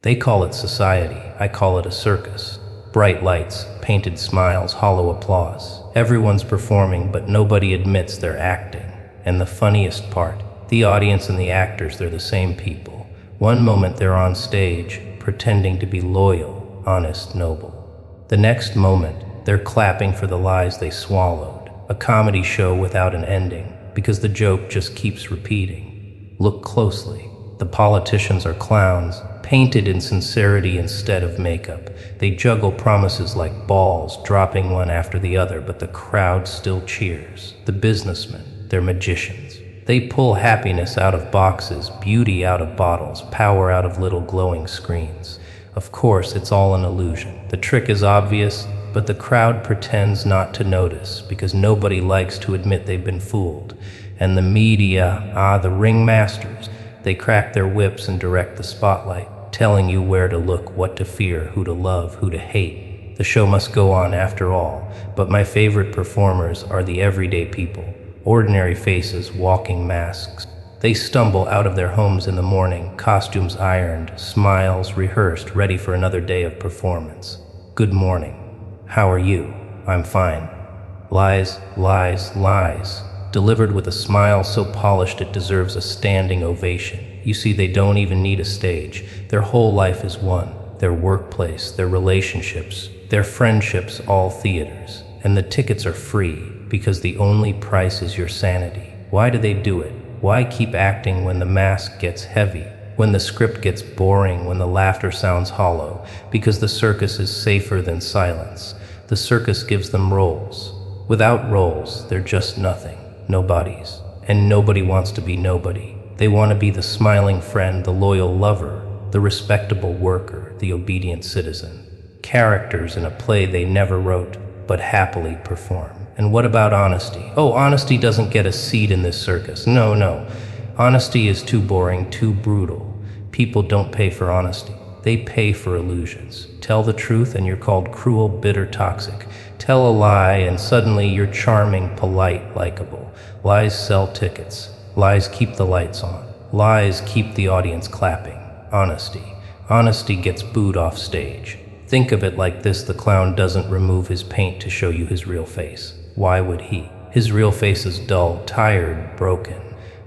They call it society, I call it a circus. Bright lights, painted smiles, hollow applause. Everyone's performing, but nobody admits they're acting. And the funniest part, the audience and the actors, they're the same people. One moment they're on stage, pretending to be loyal, honest, noble. The next moment, they're clapping for the lies they swallowed. A comedy show without an ending, because the joke just keeps repeating. Look closely. The politicians are clowns, painted in sincerity instead of makeup. They juggle promises like balls, dropping one after the other, but the crowd still cheers. The businessmen, they're magicians. They pull happiness out of boxes, beauty out of bottles, power out of little glowing screens. Of course, it's all an illusion. The trick is obvious, but the crowd pretends not to notice because nobody likes to admit they've been fooled. And the media, the ringmasters, they crack their whips and direct the spotlight, telling you where to look, what to fear, who to love, who to hate. The show must go on after all, but my favorite performers are the everyday people, ordinary faces, walking masks. They stumble out of their homes in the morning, costumes ironed, smiles rehearsed, ready for another day of performance. Good morning. How are you? I'm fine. Lies, lies, lies, delivered with a smile so polished it deserves a standing ovation. You see, they don't even need a stage. Their whole life is one. Their workplace, their relationships, their friendships, all theaters. And the tickets are free, because the only price is your sanity. Why do they do it? Why keep acting when the mask gets heavy, when the script gets boring, when the laughter sounds hollow? Because the circus is safer than silence. The circus gives them roles. Without roles, they're just nothing, nobodies. And nobody wants to be nobody. They want to be the smiling friend, the loyal lover, the respectable worker, the obedient citizen. Characters in a play they never wrote, but happily perform. And what about honesty? Oh, honesty doesn't get a seat in this circus. No. Honesty is too boring, too brutal. People don't pay for honesty. They pay for illusions. Tell the truth and you're called cruel, bitter, toxic. Tell a lie and suddenly you're charming, polite, likable. Lies sell tickets. Lies keep the lights on. Lies keep the audience clapping. Honesty gets booed off stage. Think of it like this: the clown doesn't remove his paint to show you his real face. Why would he? His real face is dull, tired, broken.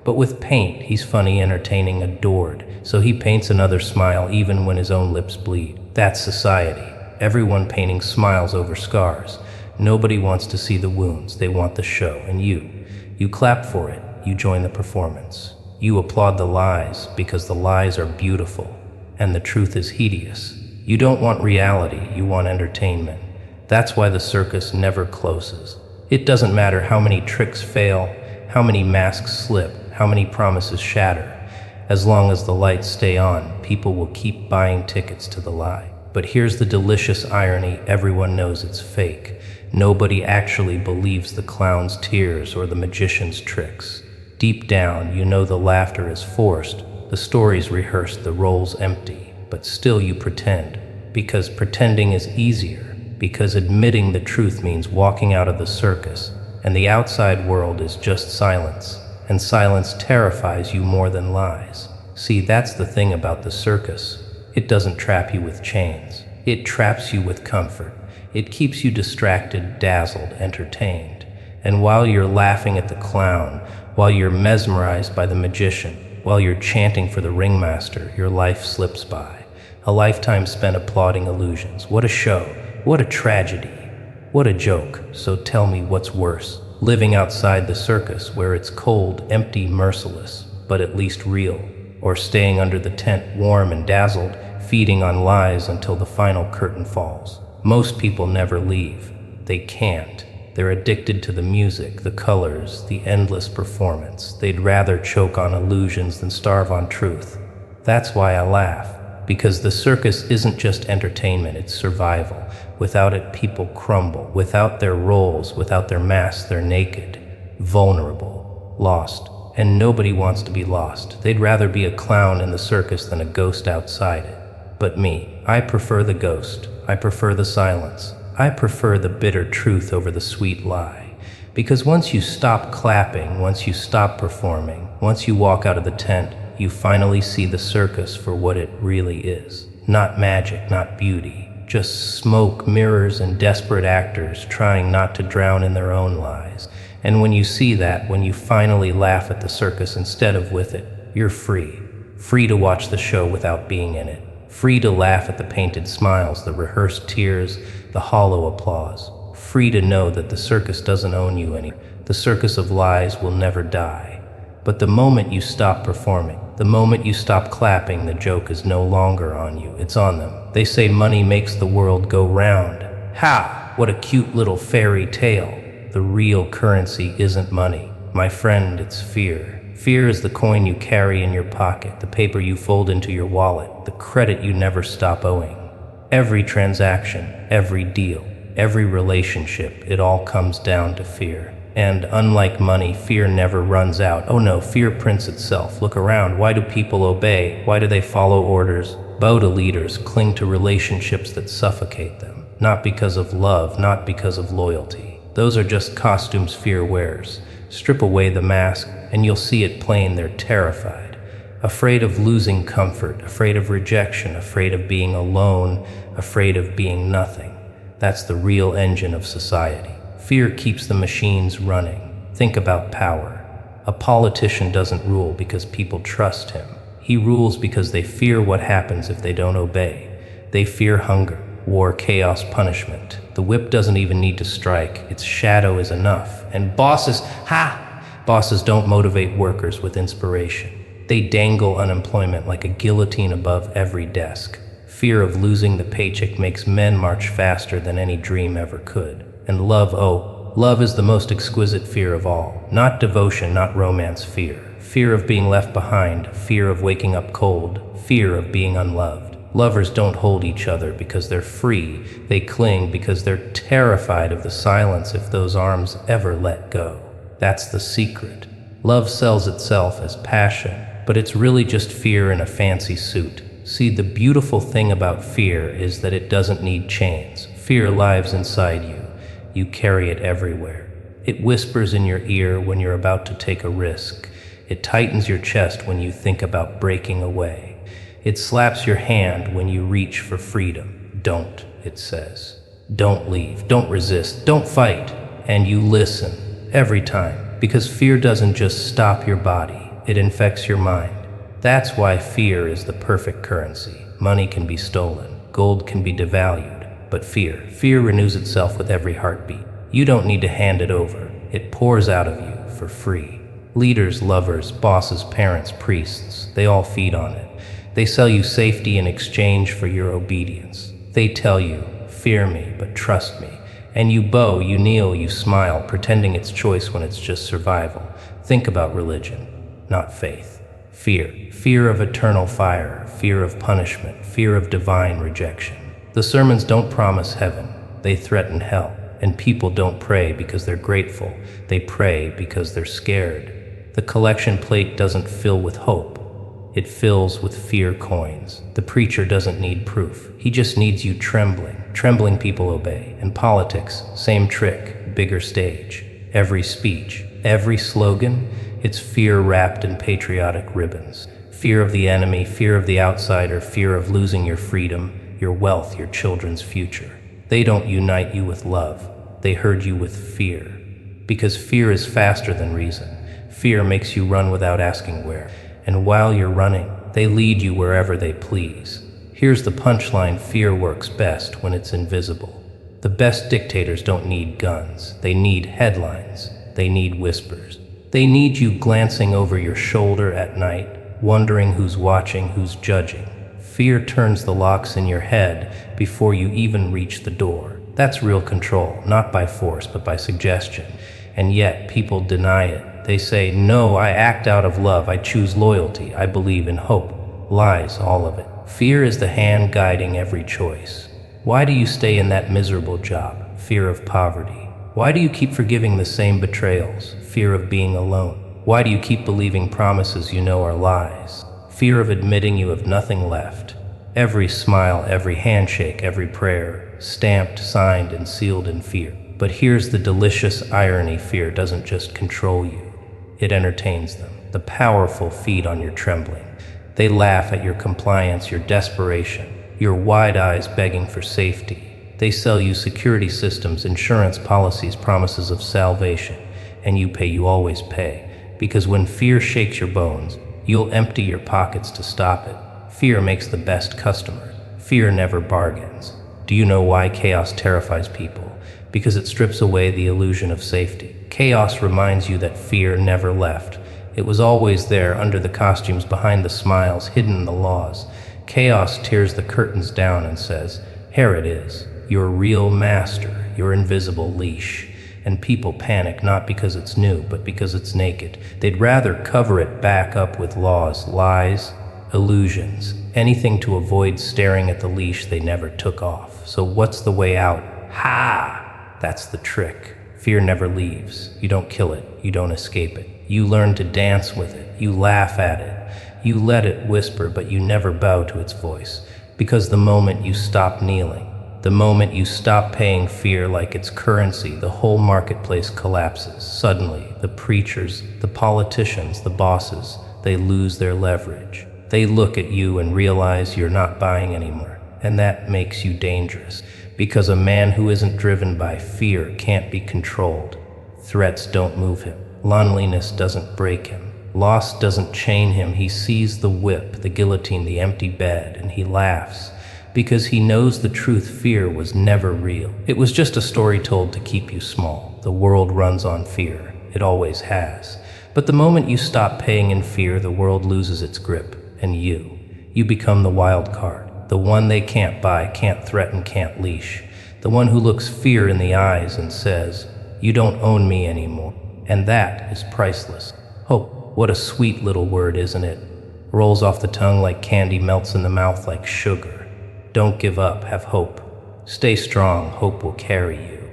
But with paint, he's funny, entertaining, adored. So he paints another smile even when his own lips bleed. That's society. Everyone painting smiles over scars. Nobody wants to see the wounds. They want the show. And you clap for it. You join the performance. You applaud the lies because the lies are beautiful and the truth is hideous. You don't want reality, you want entertainment. That's why the circus never closes. It doesn't matter how many tricks fail, how many masks slip, how many promises shatter. As long as the lights stay on, people will keep buying tickets to the lie. But here's the delicious irony: everyone knows it's fake. Nobody actually believes the clown's tears or the magician's tricks. Deep down, you know the laughter is forced, the story's rehearsed, the role's empty. But still you pretend, because pretending is easier, because admitting the truth means walking out of the circus, and the outside world is just silence, and silence terrifies you more than lies. See, that's the thing about the circus. It doesn't trap you with chains. It traps you with comfort. It keeps you distracted, dazzled, entertained. And while you're laughing at the clown, while you're mesmerized by the magician, while you're chanting for the ringmaster, your life slips by. A lifetime spent applauding illusions. What a show. What a tragedy. What a joke. So tell me, what's worse? Living outside the circus, where it's cold, empty, merciless, but at least real. Or staying under the tent, warm and dazzled, feeding on lies until the final curtain falls. Most people never leave. They can't. They're addicted to the music, the colors, the endless performance. They'd rather choke on illusions than starve on truth. That's why I laugh. Because the circus isn't just entertainment, it's survival. Without it, people crumble. Without their roles, without their masks, they're naked, vulnerable, lost. And nobody wants to be lost. They'd rather be a clown in the circus than a ghost outside it. But me, I prefer the ghost. I prefer the silence. I prefer the bitter truth over the sweet lie. Because once you stop clapping, once you stop performing, once you walk out of the tent, you finally see the circus for what it really is. Not magic, not beauty, just smoke, mirrors, and desperate actors trying not to drown in their own lies. And when you see that, when you finally laugh at the circus instead of with it, you're free. Free to watch the show without being in it. Free to laugh at the painted smiles, the rehearsed tears, the hollow applause. Free to know that the circus doesn't own you any. The circus of lies will never die. But the moment you stop performing, the moment you stop clapping, the joke is no longer on you, it's on them. They say money makes the world go round. Ha! What a cute little fairy tale. The real currency isn't money. My friend, it's fear. Fear is the coin you carry in your pocket, the paper you fold into your wallet, the credit you never stop owing. Every transaction, every deal, every relationship, it all comes down to fear. And unlike money, fear never runs out. Oh no, fear prints itself. Look around. Why do people obey? Why do they follow orders? Bow to leaders, cling to relationships that suffocate them. Not because of love, not because of loyalty. Those are just costumes fear wears. Strip away the mask, and you'll see it plain. They're terrified. Afraid of losing comfort, afraid of rejection, afraid of being alone, afraid of being nothing. That's the real engine of society. Fear keeps the machines running. Think about power. A politician doesn't rule because people trust him. He rules because they fear what happens if they don't obey. They fear hunger, war, chaos, punishment. The whip doesn't even need to strike. Its shadow is enough. And bosses don't motivate workers with inspiration. They dangle unemployment like a guillotine above every desk. Fear of losing the paycheck makes men march faster than any dream ever could. And love, oh, love is the most exquisite fear of all. Not devotion, not romance, fear. Fear of being left behind, fear of waking up cold, fear of being unloved. Lovers don't hold each other because they're free. They cling because they're terrified of the silence if those arms ever let go. That's the secret. Love sells itself as passion, but it's really just fear in a fancy suit. See, the beautiful thing about fear is that it doesn't need chains. Fear lives inside you. You carry it everywhere. It whispers in your ear when you're about to take a risk. It tightens your chest when you think about breaking away. It slaps your hand when you reach for freedom. Don't, it says. Don't leave, don't resist, don't fight. And you listen every time, because fear doesn't just stop your body, it infects your mind. That's why fear is the perfect currency. Money can be stolen, gold can be devalued, but fear renews itself with every heartbeat. You don't need to hand it over. It pours out of you for free. Leaders, lovers, bosses, parents, priests, they all feed on it. They sell you safety in exchange for your obedience. They tell you, fear me, but trust me. And you bow, you kneel, you smile, pretending it's choice when it's just survival. Think about religion, not faith. Fear of eternal fire, fear of punishment, fear of divine rejection. The sermons don't promise heaven, they threaten hell. And people don't pray because they're grateful, they pray because they're scared. The collection plate doesn't fill with hope, it fills with fear coins. The preacher doesn't need proof, he just needs you trembling. Trembling people obey. And politics, same trick, bigger stage. Every speech, every slogan, it's fear wrapped in patriotic ribbons. Fear of the enemy, fear of the outsider, fear of losing your freedom, your wealth, your children's future. They don't unite you with love. They herd you with fear. Because fear is faster than reason. Fear makes you run without asking where. And while you're running, they lead you wherever they please. Here's the punchline: fear works best when it's invisible. The best dictators don't need guns. They need headlines. They need whispers. They need you glancing over your shoulder at night, wondering who's watching, who's judging. Fear turns the locks in your head before you even reach the door. That's real control, not by force, but by suggestion. And yet, people deny it. They say, no, I act out of love, I choose loyalty, I believe in hope. Lies, all of it. Fear is the hand guiding every choice. Why do you stay in that miserable job? Fear of poverty. Why do you keep forgiving the same betrayals? Fear of being alone. Why do you keep believing promises you know are lies? Fear of admitting you have nothing left. Every smile, every handshake, every prayer, stamped, signed, and sealed in fear. But here's the delicious irony: fear doesn't just control you, it entertains them. The powerful feed on your trembling. They laugh at your compliance, your desperation, your wide eyes begging for safety. They sell you security systems, insurance policies, promises of salvation, and you always pay. Because when fear shakes your bones, you'll empty your pockets to stop it. Fear makes the best customer. Fear never bargains. Do you know why chaos terrifies people? Because it strips away the illusion of safety. Chaos reminds you that fear never left. It was always there, under the costumes, behind the smiles, hidden in the laws. Chaos tears the curtains down and says, here it is, your real master, your invisible leash. And people panic not because it's new, but because it's naked. They'd rather cover it back up with laws, lies, illusions, anything to avoid staring at the leash they never took off. So what's the way out? Ha! That's the trick. Fear never leaves. You don't kill it. You don't escape it. You learn to dance with it. You laugh at it. You let it whisper, but you never bow to its voice. Because the moment you stop kneeling, the moment you stop paying fear like its currency, the whole marketplace collapses. Suddenly, the preachers, the politicians, the bosses, they lose their leverage. They look at you and realize you're not buying anymore. And that makes you dangerous. Because a man who isn't driven by fear can't be controlled. Threats don't move him. Loneliness doesn't break him. Loss doesn't chain him. He sees the whip, the guillotine, the empty bed, and he laughs. Because he knows the truth, fear was never real. It was just a story told to keep you small. The world runs on fear. It always has. But the moment you stop paying in fear, the world loses its grip. And you become the wild card. The one they can't buy, can't threaten, can't leash. The one who looks fear in the eyes and says, you don't own me anymore. And that is priceless. Hope, what a sweet little word, isn't it? Rolls off the tongue like candy, melts in the mouth like sugar. Don't give up, have hope. Stay strong, hope will carry you.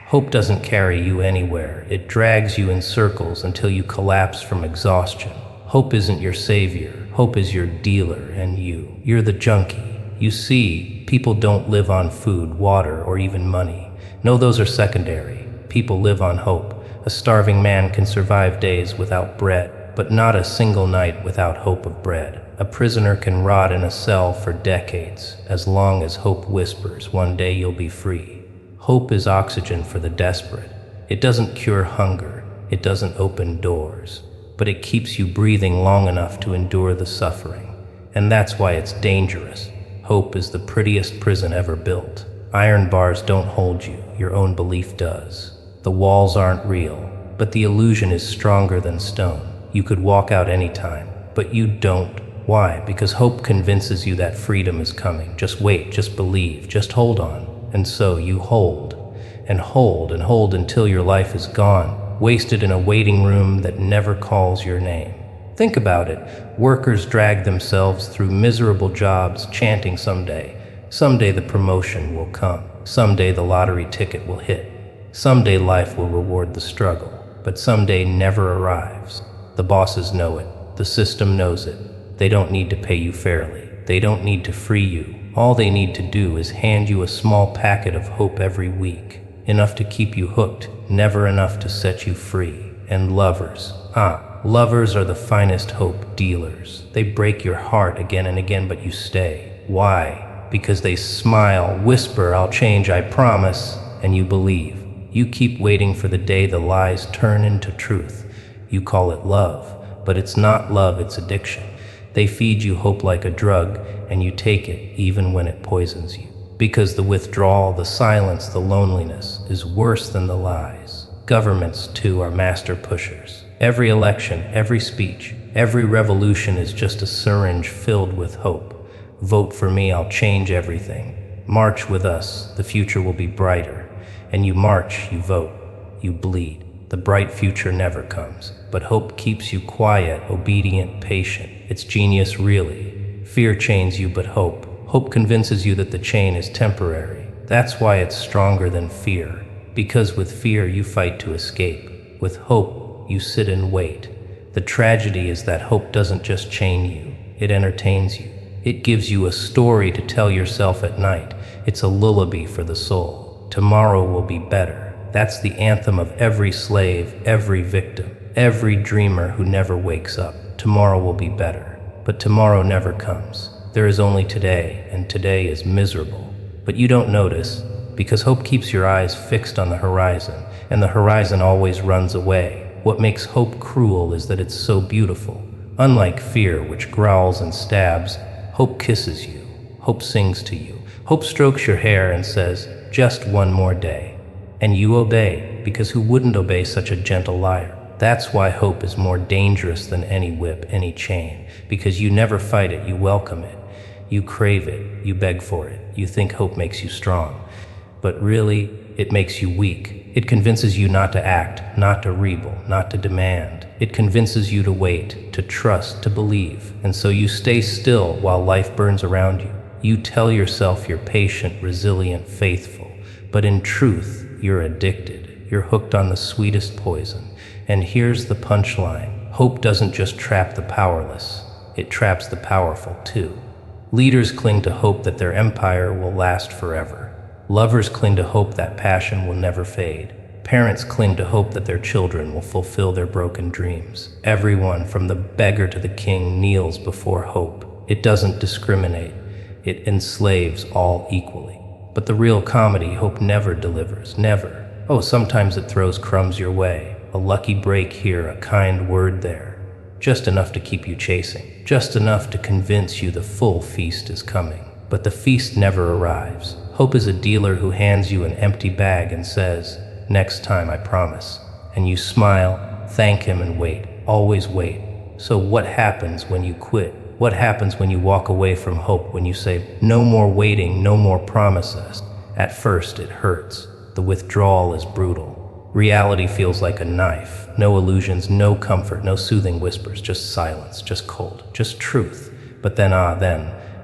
Hope doesn't carry you anywhere. It drags you in circles until you collapse from exhaustion. Hope isn't your savior. Hope is your dealer, and you're the junkie. You see, people don't live on food, water, or even money. No, those are secondary. People live on hope. A starving man can survive days without bread, but not a single night without hope of bread. A prisoner can rot in a cell for decades, as long as hope whispers, one day you'll be free. Hope is oxygen for the desperate. It doesn't cure hunger. It doesn't open doors. But it keeps you breathing long enough to endure the suffering. And that's why it's dangerous. Hope is the prettiest prison ever built. Iron bars don't hold you. Your own belief does. The walls aren't real, but the illusion is stronger than stone. You could walk out anytime, but you don't. Why? Because hope convinces you that freedom is coming. Just wait, just believe, just hold on. And so you hold, and hold, and hold until your life is gone, wasted in a waiting room that never calls your name. Think about it. Workers drag themselves through miserable jobs, chanting someday the promotion will come. Someday the lottery ticket will hit. Someday life will reward the struggle. But someday never arrives. The bosses know it. The system knows it. They don't need to pay you fairly. They don't need to free you. All they need to do is hand you a small packet of hope every week. Enough to keep you hooked, never enough to set you free. And lovers. Lovers are the finest hope dealers. They break your heart again and again, but you stay. Why? Because they smile, whisper, I'll change, I promise, and you believe. You keep waiting for the day the lies turn into truth. You call it love, but it's not love, it's addiction. They feed you hope like a drug, and you take it even when it poisons you. Because the withdrawal, the silence, the loneliness is worse than the lies. Governments, too, are master pushers. Every election, every speech, every revolution is just a syringe filled with hope. Vote for me, I'll change everything. March with us, the future will be brighter. And you march, you vote, you bleed. The bright future never comes, but hope keeps you quiet, obedient, patient. It's genius, really. Fear chains you, but hope convinces you that the chain is temporary. That's why it's stronger than fear. Because with fear you fight to escape. With hope you sit and wait. The tragedy is that hope doesn't just chain you, it entertains you. It gives you a story to tell yourself at night. It's a lullaby for the soul. Tomorrow will be better. That's the anthem of every slave, every victim. Every dreamer who never wakes up, tomorrow will be better. But tomorrow never comes. There is only today, and today is miserable. But you don't notice, because hope keeps your eyes fixed on the horizon, and the horizon always runs away. What makes hope cruel is that it's so beautiful. Unlike fear, which growls and stabs, hope kisses you. Hope sings to you. Hope strokes your hair and says, "Just one more day." And you obey, because who wouldn't obey such a gentle liar? That's why hope is more dangerous than any whip, any chain, because you never fight it, you welcome it. You crave it, you beg for it. You think hope makes you strong. But really, it makes you weak. It convinces you not to act, not to rebel, not to demand. It convinces you to wait, to trust, to believe. And so you stay still while life burns around you. You tell yourself you're patient, resilient, faithful. But in truth, you're addicted. You're hooked on the sweetest poison. And here's the punchline. Hope doesn't just trap the powerless. It traps the powerful too. Leaders cling to hope that their empire will last forever. Lovers cling to hope that passion will never fade. Parents cling to hope that their children will fulfill their broken dreams. Everyone, from the beggar to the king, kneels before hope. It doesn't discriminate. It enslaves all equally. But the real comedy, hope never delivers, never. Oh, sometimes it throws crumbs your way. A lucky break here, a kind word there. Just enough to keep you chasing. Just enough to convince you the full feast is coming. But the feast never arrives. Hope is a dealer who hands you an empty bag and says, "Next time, I promise." And you smile, thank him, and wait. Always wait. So what happens when you quit? What happens when you walk away from hope, when you say, "No more waiting, no more promises"? At first, it hurts. The withdrawal is brutal. Reality feels like a knife. No illusions, no comfort, no soothing whispers, just silence, just cold, just truth. But then,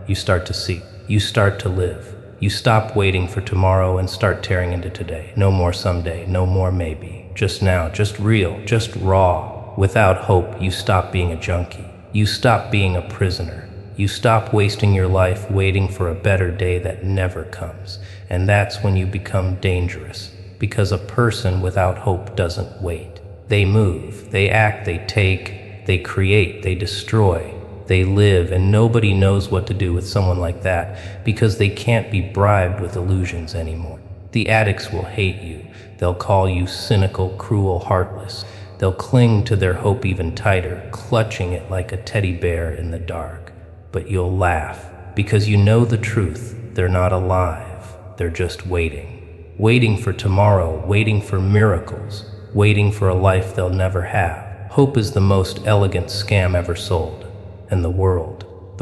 you start to see. You start to live. You stop waiting for tomorrow and start tearing into today. No more someday, no more maybe. Just now, just real, just raw. Without hope, you stop being a junkie. You stop being a prisoner. You stop wasting your life waiting for a better day that never comes. And that's when you become dangerous. Because a person without hope doesn't wait. They move, they act, they take, they create, they destroy. They live, and nobody knows what to do with someone like that because they can't be bribed with illusions anymore. The addicts will hate you. They'll call you cynical, cruel, heartless. They'll cling to their hope even tighter, clutching it like a teddy bear in the dark. But you'll laugh because you know the truth. They're not alive. They're just waiting. Waiting for tomorrow, waiting for miracles, waiting for a life they'll never have. Hope is the most elegant scam ever sold. And the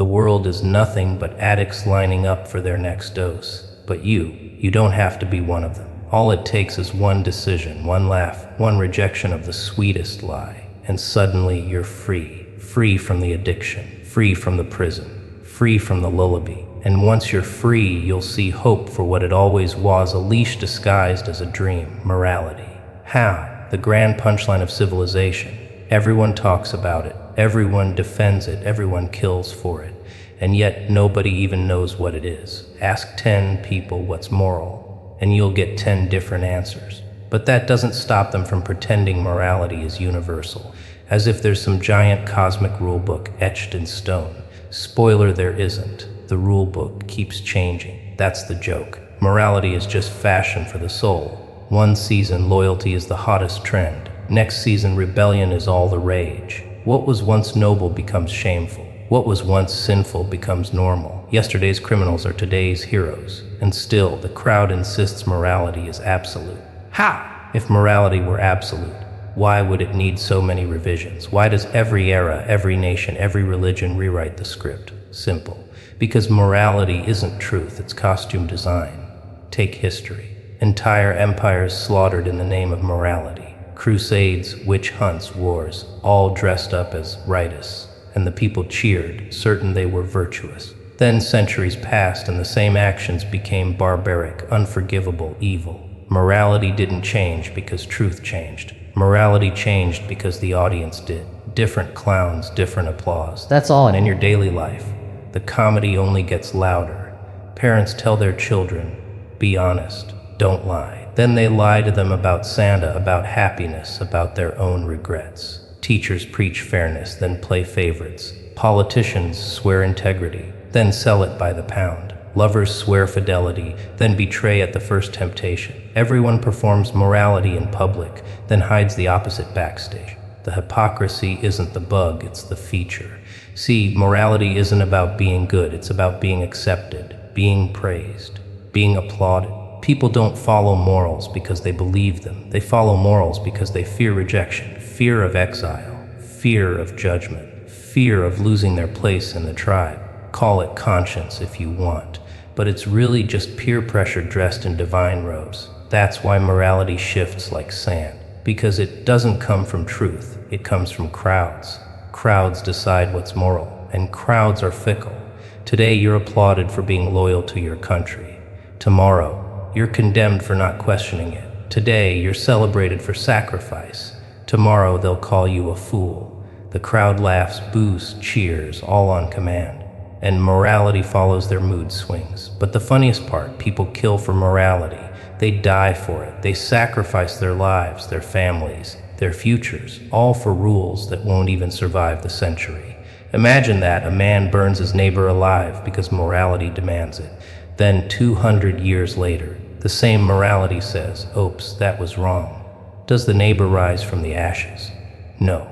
world is nothing but addicts lining up for their next dose. But you don't have to be one of them. All it takes is one decision, one laugh, one rejection of the sweetest lie, and suddenly you're free. Free from the addiction, free from the prison, free from the lullaby. And once you're free, you'll see hope for what it always was, a leash disguised as a dream, morality. How? The grand punchline of civilization. Everyone talks about it. Everyone defends it, everyone kills for it, and yet nobody even knows what it is. Ask 10 people what's moral, and you'll get 10 different answers. But that doesn't stop them from pretending morality is universal, as if there's some giant cosmic rulebook etched in stone. Spoiler, there isn't. The rulebook keeps changing. That's the joke. Morality is just fashion for the soul. One season, loyalty is the hottest trend. Next season, rebellion is all the rage. What was once noble becomes shameful. What was once sinful becomes normal. Yesterday's criminals are today's heroes. And still, the crowd insists morality is absolute. How? If morality were absolute, why would it need so many revisions? Why does every era, every nation, every religion rewrite the script? Simple. Because morality isn't truth, it's costume design. Take history. Entire empires slaughtered in the name of morality. Crusades, witch hunts, wars, all dressed up as rightists, and the people cheered, certain they were virtuous. Then centuries passed and the same actions became barbaric, unforgivable, evil. Morality didn't change because truth changed. Morality changed because the audience did. Different clowns, different applause. That's all. And in your daily life, the comedy only gets louder. Parents tell their children, be honest, don't lie. Then they lie to them about Santa, about happiness, about their own regrets. Teachers preach fairness, then play favorites. Politicians swear integrity, then sell it by the pound. Lovers swear fidelity, then betray at the first temptation. Everyone performs morality in public, then hides the opposite backstage. The hypocrisy isn't the bug, it's the feature. See, morality isn't about being good, it's about being accepted, being praised, being applauded. People don't follow morals because they believe them. They follow morals because they fear rejection, fear of exile, fear of judgment, fear of losing their place in the tribe. Call it conscience if you want, but it's really just peer pressure dressed in divine robes. That's why morality shifts like sand, because it doesn't come from truth, it comes from crowds. Crowds decide what's moral, and crowds are fickle. Today you're applauded for being loyal to your country. Tomorrow, you're condemned for not questioning it. Today you're celebrated for sacrifice. Tomorrow they'll call you a fool. The crowd laughs, boos, cheers, all on command. And morality follows their mood swings. But the funniest part, people kill for morality. They die for it. They sacrifice their lives, their families, their futures, all for rules that won't even survive the century. Imagine that a man burns his neighbor alive because morality demands it. Then 200 years later, the same morality says, "Oops, that was wrong." Does the neighbor rise from the ashes? No.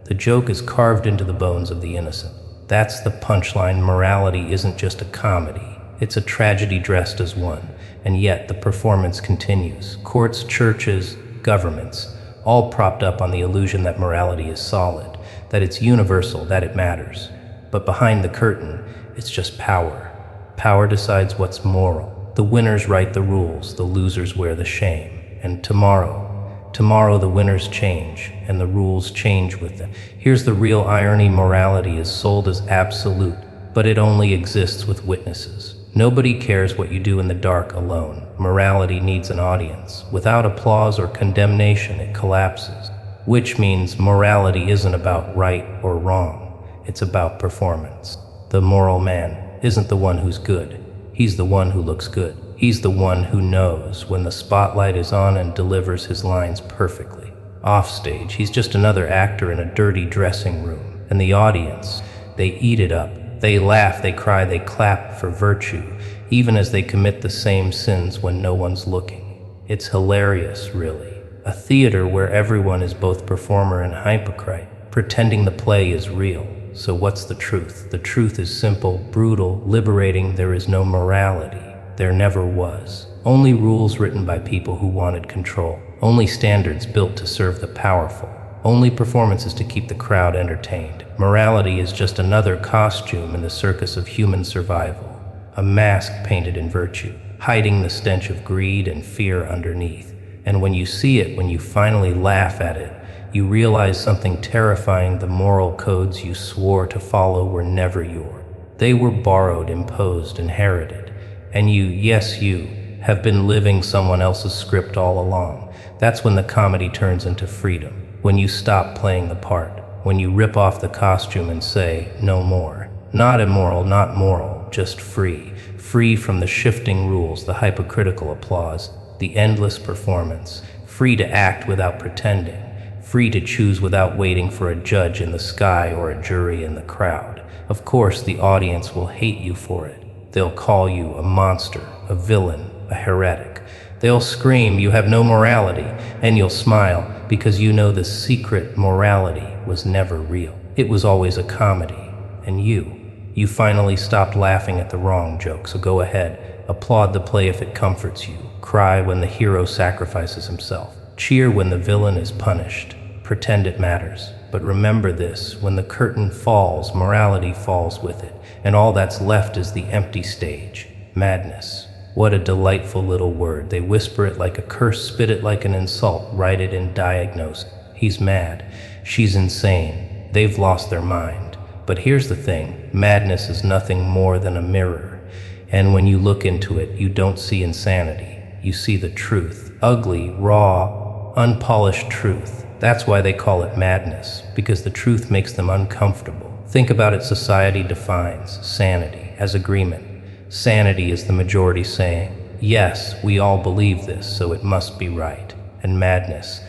The joke is carved into the bones of the innocent. That's the punchline. Morality isn't just a comedy. It's a tragedy dressed as one. And yet the performance continues. Courts, churches, governments, all propped up on the illusion that morality is solid, that it's universal, that it matters. But behind the curtain, it's just power. Power decides what's moral. The winners write the rules, the losers wear the shame. And tomorrow the winners change, and the rules change with them. Here's the real irony: morality is sold as absolute, but it only exists with witnesses. Nobody cares what you do in the dark alone. Morality needs an audience. Without applause or condemnation, it collapses. Which means morality isn't about right or wrong. It's about performance. The moral man isn't the one who's good. He's the one who looks good. He's the one who knows when the spotlight is on and delivers his lines perfectly. Offstage, he's just another actor in a dirty dressing room. And the audience, they eat it up. They laugh, they cry, they clap for virtue, even as they commit the same sins when no one's looking. It's hilarious, really. A theater where everyone is both performer and hypocrite, pretending the play is real. So what's the truth? The truth is simple, brutal, liberating. There is no morality. There never was. Only rules written by people who wanted control. Only standards built to serve the powerful. Only performances to keep the crowd entertained. Morality is just another costume in the circus of human survival. A mask painted in virtue, hiding the stench of greed and fear underneath. And when you see it, when you finally laugh at it, you realize something terrifying. The moral codes you swore to follow were never yours. They were borrowed, imposed, inherited. And you, yes you, have been living someone else's script all along. That's when the comedy turns into freedom. When you stop playing the part. When you rip off the costume and say, no more. Not immoral, not moral, just free. Free from the shifting rules, the hypocritical applause, the endless performance. Free to act without pretending. Free to choose without waiting for a judge in the sky or a jury in the crowd. Of course, the audience will hate you for it. They'll call you a monster, a villain, a heretic. They'll scream, you have no morality, and you'll smile because you know the secret morality was never real. It was always a comedy. And you finally stopped laughing at the wrong joke, so go ahead, applaud the play if it comforts you. Cry when the hero sacrifices himself. Cheer when the villain is punished. Pretend it matters. But remember this, when the curtain falls, morality falls with it, and all that's left is the empty stage. Madness. What a delightful little word. They whisper it like a curse, spit it like an insult, write it in diagnose. He's mad. She's insane. They've lost their mind. But here's the thing, madness is nothing more than a mirror. And when you look into it, you don't see insanity. You see the truth. Ugly, raw, unpolished truth. That's why they call it madness, because the truth makes them uncomfortable. Think about it. Society defines sanity as agreement. Sanity is the majority saying, Yes, we all believe this, so it must be right. And madness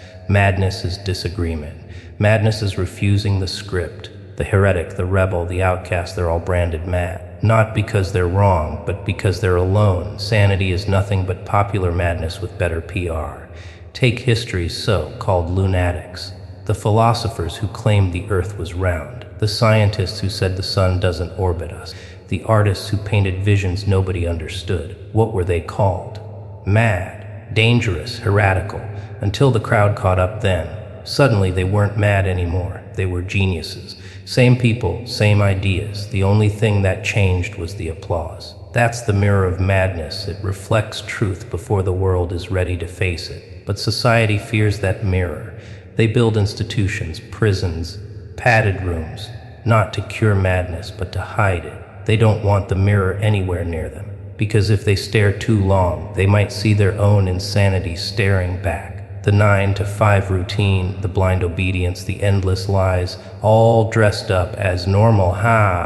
is disagreement. Madness is refusing the script. The heretic, the rebel, the outcast, they're all branded mad. Not because they're wrong, but because they're alone. Sanity is nothing but popular madness with better PR. Take history's so-called lunatics. The philosophers who claimed the earth was round. The scientists who said the sun doesn't orbit us. The artists who painted visions nobody understood. What were they called? Mad, dangerous, heretical. Until the crowd caught up then. Suddenly they weren't mad anymore. They were geniuses. Same people, same ideas. The only thing that changed was the applause. That's the mirror of madness. It reflects truth before the world is ready to face it. But society fears that mirror. They build institutions, prisons, padded rooms, not to cure madness, but to hide it. They don't want the mirror anywhere near them, because if they stare too long, they might see their own insanity staring back. The 9 to 5 routine, the blind obedience, the endless lies, all dressed up as normal.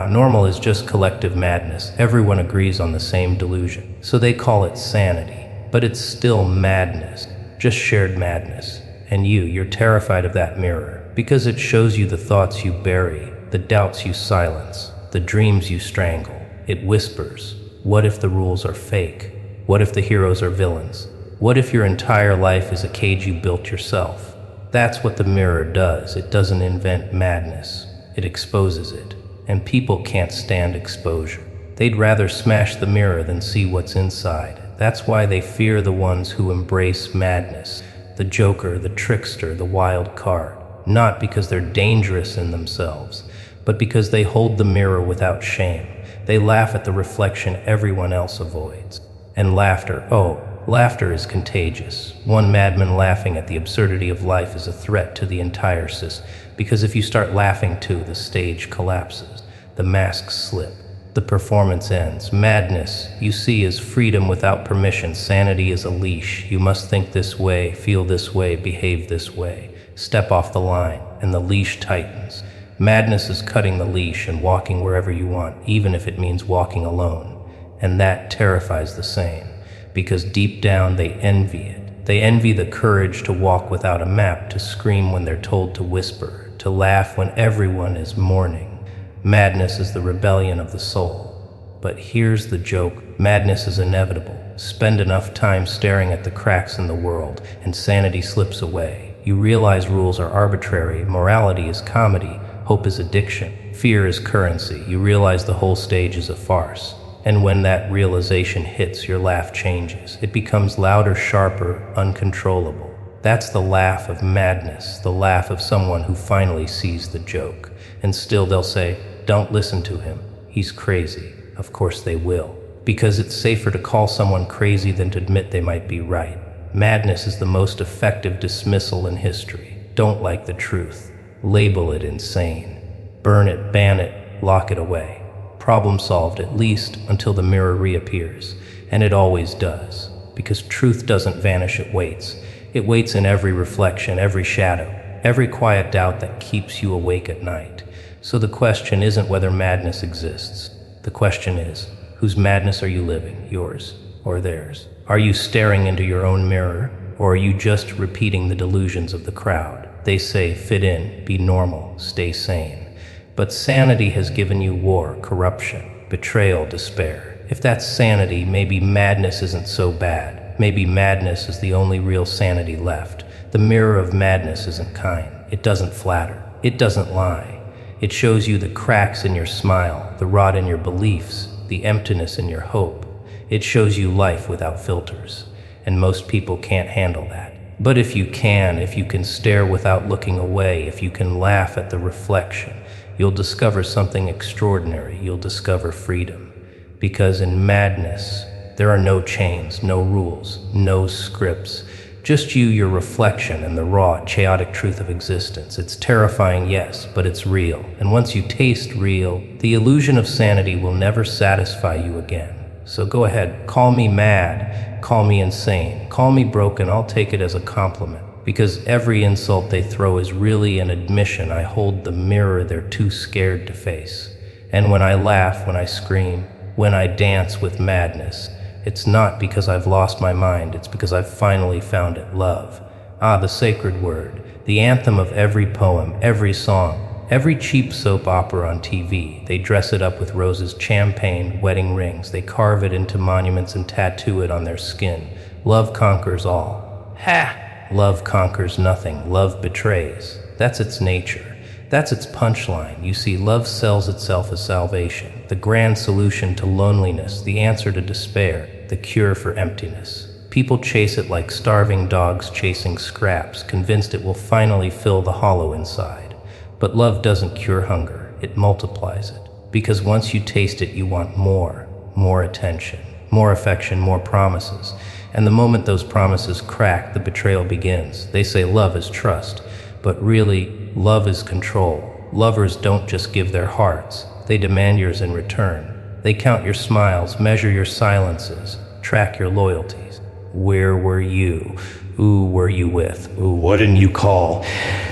Normal is just collective madness. Everyone agrees on the same delusion. So they call it sanity, but it's still madness, just shared madness. And you're terrified of that mirror, because it shows you the thoughts you bury, the doubts you silence, the dreams you strangle. It whispers, what if the rules are fake? What if the heroes are villains? What if your entire life is a cage you built yourself? That's what the mirror does. It doesn't invent madness. It exposes it. And people can't stand exposure. They'd rather smash the mirror than see what's inside. That's why they fear the ones who embrace madness. The joker, the trickster, the wild card. Not because they're dangerous in themselves, but because they hold the mirror without shame. They laugh at the reflection everyone else avoids. And laughter is contagious. One madman laughing at the absurdity of life is a threat to the entire system, because if you start laughing too, the stage collapses, the masks slip, the performance ends. Madness, you see, is freedom without permission. Sanity is a leash. You must think this way, feel this way, behave this way. Step off the line, and the leash tightens. Madness is cutting the leash and walking wherever you want, even if it means walking alone. And that terrifies the sane, because deep down they envy it. They envy the courage to walk without a map, to scream when they're told to whisper, to laugh when everyone is mourning. Madness is the rebellion of the soul. But here's the joke. Madness is inevitable. Spend enough time staring at the cracks in the world, and sanity slips away. You realize rules are arbitrary, morality is comedy, hope is addiction, fear is currency. You realize the whole stage is a farce. And when that realization hits, your laugh changes. It becomes louder, sharper, uncontrollable. That's the laugh of madness, the laugh of someone who finally sees the joke. And still they'll say, don't listen to him. He's crazy. Of course they will. Because it's safer to call someone crazy than to admit they might be right. Madness is the most effective dismissal in history. Don't like the truth. Label it insane. Burn it, ban it, lock it away. Problem solved, at least until the mirror reappears. And it always does. Because truth doesn't vanish, it waits. It waits in every reflection, every shadow, every quiet doubt that keeps you awake at night. So the question isn't whether madness exists. The question is, whose madness are you living, yours or theirs? Are you staring into your own mirror, or are you just repeating the delusions of the crowd? They say, fit in, be normal, stay sane. But sanity has given you war, corruption, betrayal, despair. If that's sanity, maybe madness isn't so bad. Maybe madness is the only real sanity left. The mirror of madness isn't kind. It doesn't flatter. It doesn't lie. It shows you the cracks in your smile, the rot in your beliefs, the emptiness in your hope. It shows you life without filters. And most people can't handle that. But if you can stare without looking away, if you can laugh at the reflection, you'll discover something extraordinary. You'll discover freedom. Because in madness, there are no chains, no rules, no scripts. Just you, your reflection, and the raw, chaotic truth of existence. It's terrifying, yes, but it's real. And once you taste real, the illusion of sanity will never satisfy you again. So go ahead, call me mad, call me insane, call me broken, I'll take it as a compliment. Because every insult they throw is really an admission I hold the mirror they're too scared to face. And when I laugh, when I scream, when I dance with madness, It's not because I've lost my mind, it's because I've finally found it, love. Ah, the sacred word, the anthem of every poem, every song, every cheap soap opera on TV. They dress it up with roses, champagne, wedding rings. They carve it into monuments and tattoo it on their skin. Love conquers all. Ha! Love conquers nothing. Love betrays. That's its nature. That's its punchline. You see, love sells itself as salvation, the grand solution to loneliness, the answer to despair, the cure for emptiness. People chase it like starving dogs chasing scraps, convinced it will finally fill the hollow inside. But love doesn't cure hunger, it multiplies it. Because once you taste it, you want more attention, more affection, more promises. And the moment those promises crack, the betrayal begins. They say love is trust, but really, love is control. Lovers don't just give their hearts, they demand yours in return. They count your smiles, measure your silences, track your loyalties. Where were you? Who were you with? Ooh, what didn't you call?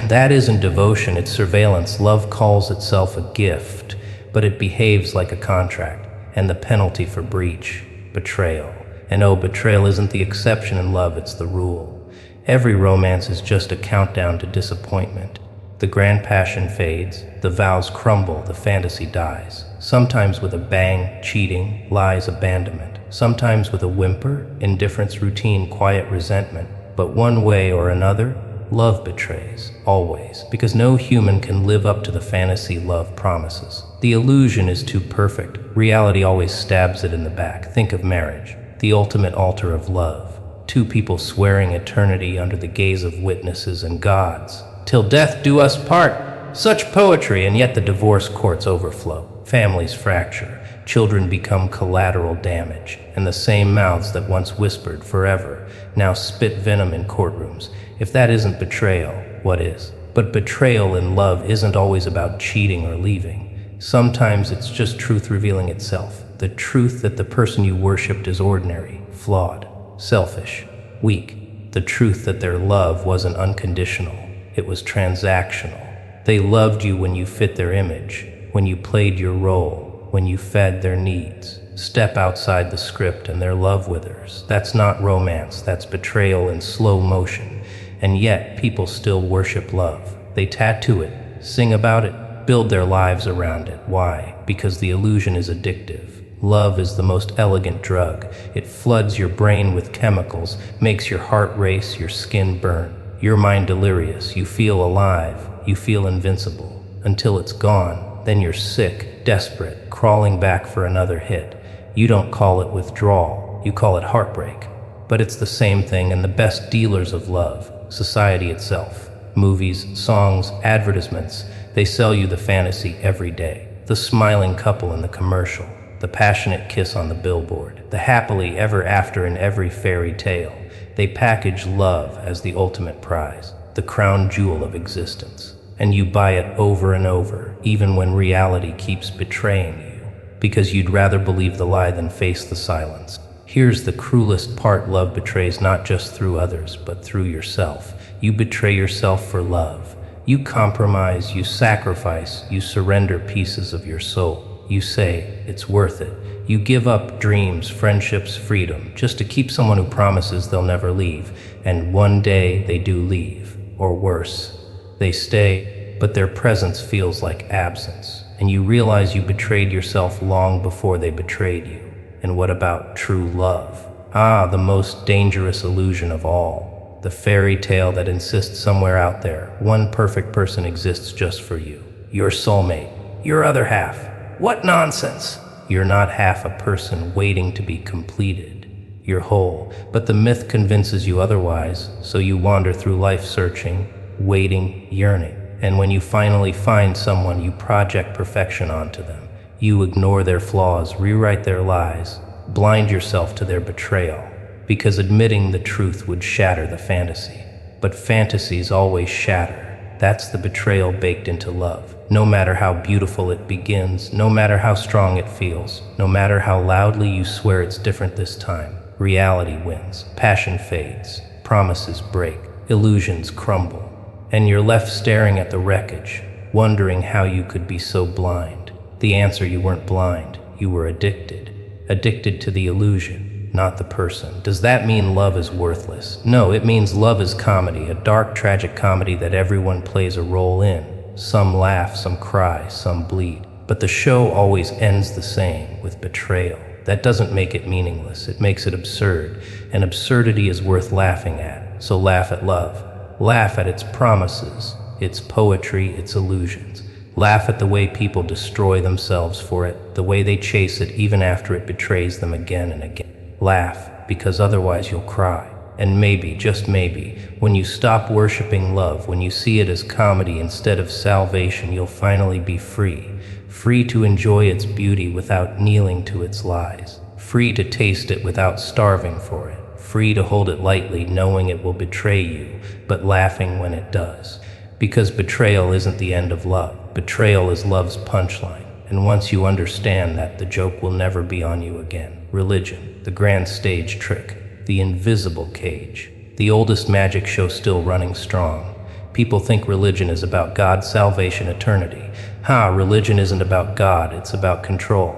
That isn't devotion, it's surveillance. Love calls itself a gift, but it behaves like a contract, and the penalty for breach, betrayal. And oh, betrayal isn't the exception in love, it's the rule. Every romance is just a countdown to disappointment. The grand passion fades, the vows crumble, the fantasy dies. Sometimes with a bang, cheating, lies, abandonment. Sometimes with a whimper, indifference, routine, quiet resentment. But one way or another, love betrays, always, because no human can live up to the fantasy love promises. The illusion is too perfect. Reality always stabs it in the back. Think of marriage, the ultimate altar of love. Two people swearing eternity under the gaze of witnesses and gods. Till death do us part. Such poetry, and yet the divorce courts overflow. Families fracture. Children become collateral damage. And the same mouths that once whispered forever now spit venom in courtrooms. If that isn't betrayal, what is? But betrayal in love isn't always about cheating or leaving. Sometimes it's just truth revealing itself. The truth that the person you worshipped is ordinary, flawed, selfish, weak. The truth that their love wasn't unconditional. It was transactional. They loved you when you fit their image, when you played your role, when you fed their needs. Step outside the script and their love withers. That's not romance, that's betrayal in slow motion. And yet, people still worship love. They tattoo it, sing about it, build their lives around it. Why? Because the illusion is addictive. Love is the most elegant drug. It floods your brain with chemicals, makes your heart race, your skin burn. Your mind delirious, you feel alive, you feel invincible. Until it's gone, then you're sick, desperate, crawling back for another hit. You don't call it withdrawal, you call it heartbreak. But it's the same thing, and the best dealers of love, society itself. Movies, songs, advertisements, they sell you the fantasy every day. The smiling couple in the commercial, the passionate kiss on the billboard, the happily ever after in every fairy tale. They package love as the ultimate prize, the crown jewel of existence. And you buy it over and over, even when reality keeps betraying you, because you'd rather believe the lie than face the silence. Here's the cruelest part: love betrays not just through others, but through yourself. You betray yourself for love. You compromise, you sacrifice, you surrender pieces of your soul. You say, it's worth it. You give up dreams, friendships, freedom, just to keep someone who promises they'll never leave. And one day they do leave, or worse, they stay, but their presence feels like absence. And you realize you betrayed yourself long before they betrayed you. And what about true love? Ah, the most dangerous illusion of all. The fairy tale that insists somewhere out there, one perfect person exists just for you. Your soulmate, your other half. What nonsense! You're not half a person waiting to be completed. You're whole, but the myth convinces you otherwise, so you wander through life searching, waiting, yearning. And when you finally find someone, you project perfection onto them. You ignore their flaws, rewrite their lies, blind yourself to their betrayal, because admitting the truth would shatter the fantasy. But fantasies always shatter. That's the betrayal baked into love. No matter how beautiful it begins, no matter how strong it feels, no matter how loudly you swear it's different this time, reality wins, passion fades, promises break, illusions crumble, and you're left staring at the wreckage, wondering how you could be so blind. The answer: you weren't blind, you were addicted. Addicted to the illusion, not the person. Does that mean love is worthless? No, it means love is comedy, a dark, tragic comedy that everyone plays a role in. Some laugh, some cry, some bleed. But the show always ends the same, with betrayal. That doesn't make it meaningless, it makes it absurd. And absurdity is worth laughing at. So laugh at love. Laugh at its promises, its poetry, its illusions. Laugh at the way people destroy themselves for it, the way they chase it even after it betrays them again and again. Laugh, because otherwise you'll cry. And maybe, just maybe, when you stop worshiping love, when you see it as comedy instead of salvation, you'll finally be free. Free to enjoy its beauty without kneeling to its lies. Free to taste it without starving for it. Free to hold it lightly, knowing it will betray you, but laughing when it does. Because betrayal isn't the end of love. Betrayal is love's punchline. And once you understand that, the joke will never be on you again. Religion, the grand stage trick, the invisible cage, the oldest magic show still running strong. People think religion is about God, salvation, eternity. Religion isn't about God, it's about control.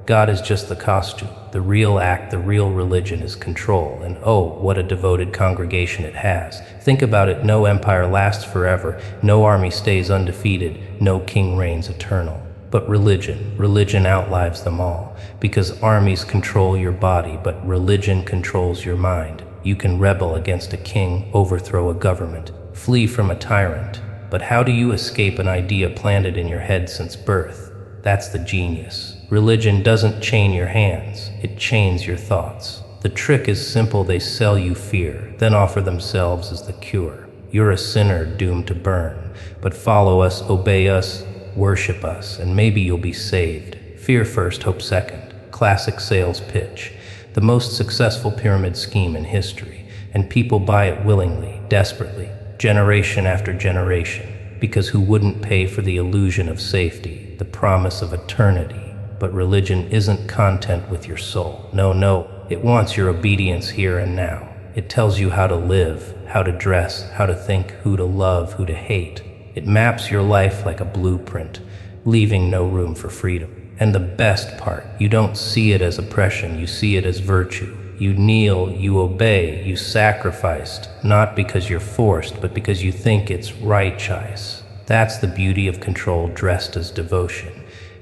God is just the costume. The real act, the real religion is control. And oh, what a devoted congregation it has. Think about it, no empire lasts forever, no army stays undefeated, no king reigns eternal. But religion outlives them all. Because armies control your body, but religion controls your mind. You can rebel against a king, overthrow a government, flee from a tyrant. But how do you escape an idea planted in your head since birth? That's the genius. Religion doesn't chain your hands, it chains your thoughts. The trick is simple, they sell you fear, then offer themselves as the cure. You're a sinner doomed to burn, but follow us, obey us, worship us, and maybe you'll be saved. Fear first, hope second. Classic sales pitch. The most successful pyramid scheme in history, and people buy it willingly, desperately, generation after generation. Because who wouldn't pay for the illusion of safety, the promise of eternity? But religion isn't content with your soul. No, it wants your obedience here and now. It tells you how to live, how to dress, how to think, who to love, who to hate. It maps your life like a blueprint, leaving no room for freedom. And the best part, you don't see it as oppression, you see it as virtue. You kneel, you obey, you sacrificed, not because you're forced, but because you think it's righteous. That's the beauty of control dressed as devotion.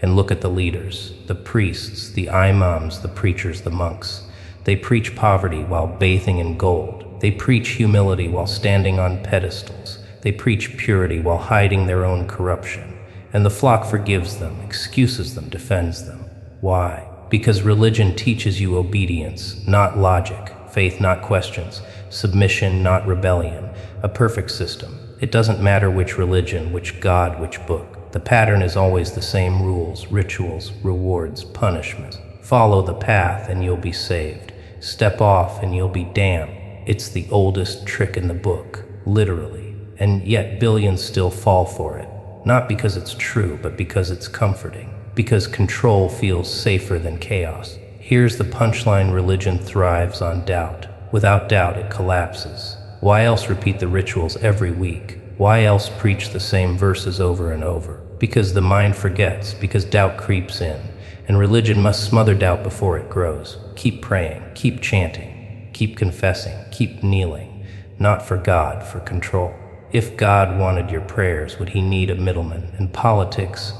And look at the leaders, the priests, the imams, the preachers, the monks. They preach poverty while bathing in gold. They preach humility while standing on pedestals. They preach purity while hiding their own corruption. And the flock forgives them, excuses them, defends them. Why? Because religion teaches you obedience, not logic, faith, not questions, submission, not rebellion, a perfect system. It doesn't matter which religion, which God, which book. The pattern is always the same: rules, rituals, rewards, punishments. Follow the path and you'll be saved. Step off and you'll be damned. It's the oldest trick in the book, literally. And yet billions still fall for it. Not because it's true, but because it's comforting. Because control feels safer than chaos. Here's the punchline: religion thrives on doubt. Without doubt, it collapses. Why else repeat the rituals every week? Why else preach the same verses over and over? Because the mind forgets, because doubt creeps in, and religion must smother doubt before it grows. Keep praying, keep chanting, keep confessing, keep kneeling, not for God, for control. If God wanted your prayers, would he need a middleman? And politics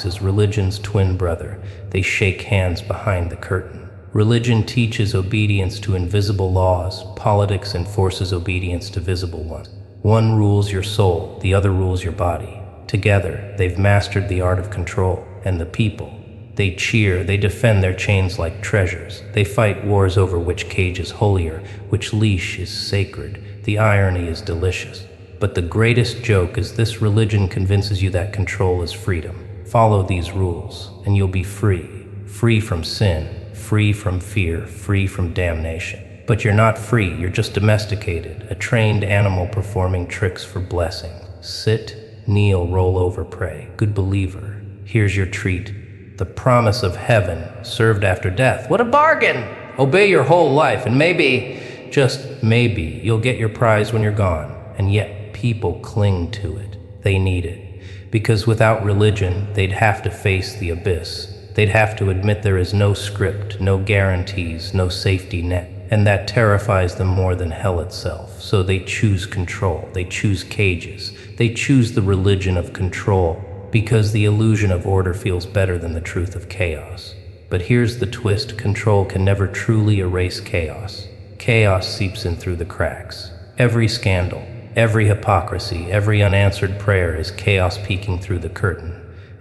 is religion's twin brother. They shake hands behind the curtain. Religion teaches obedience to invisible laws. Politics enforces obedience to visible ones. One rules your soul, the other rules your body. Together, they've mastered the art of control. And the people, they cheer, they defend their chains like treasures. They fight wars over which cage is holier, which leash is sacred. The irony is delicious. But the greatest joke is this: religion convinces you that control is freedom. Follow these rules, and you'll be free. Free from sin, free from fear, free from damnation. But you're not free, you're just domesticated, a trained animal performing tricks for blessing. Sit, kneel, roll over, pray. Good believer, here's your treat. The promise of heaven served after death. What a bargain! Obey your whole life, and maybe, just maybe, you'll get your prize when you're gone. And yet people cling to it. They need it. Because without religion, they'd have to face the abyss. They'd have to admit there is no script, no guarantees, no safety net. And that terrifies them more than hell itself. So they choose control. They choose cages. They choose the religion of control because the illusion of order feels better than the truth of chaos. But here's the twist: control can never truly erase chaos. Chaos seeps in through the cracks. Every scandal, every hypocrisy, every unanswered prayer is chaos peeking through the curtain.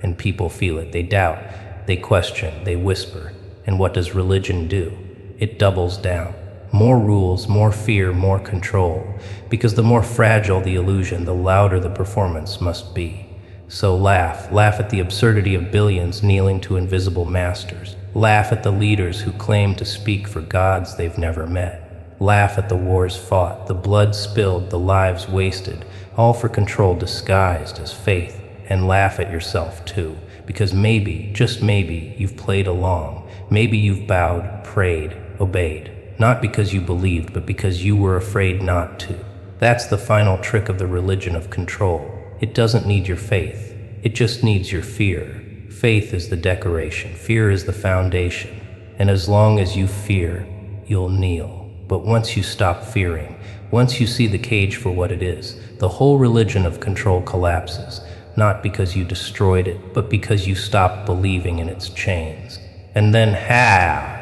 And people feel it. They doubt, they question, they whisper. And what does religion do? It doubles down. More rules, more fear, more control. Because the more fragile the illusion, the louder the performance must be. So laugh at the absurdity of billions kneeling to invisible masters. Laugh at the leaders who claim to speak for gods they've never met. Laugh at the wars fought, the blood spilled, the lives wasted, all for control disguised as faith. And laugh at yourself too, because maybe, just maybe, you've played along. Maybe you've bowed, prayed, obeyed. Not because you believed, but because you were afraid not to. That's the final trick of the religion of control. It doesn't need your faith. It just needs your fear. Faith is the decoration. Fear is the foundation. And as long as you fear, you'll kneel. But once you stop fearing, once you see the cage for what it is, the whole religion of control collapses. Not because you destroyed it, but because you stopped believing in its chains. And then,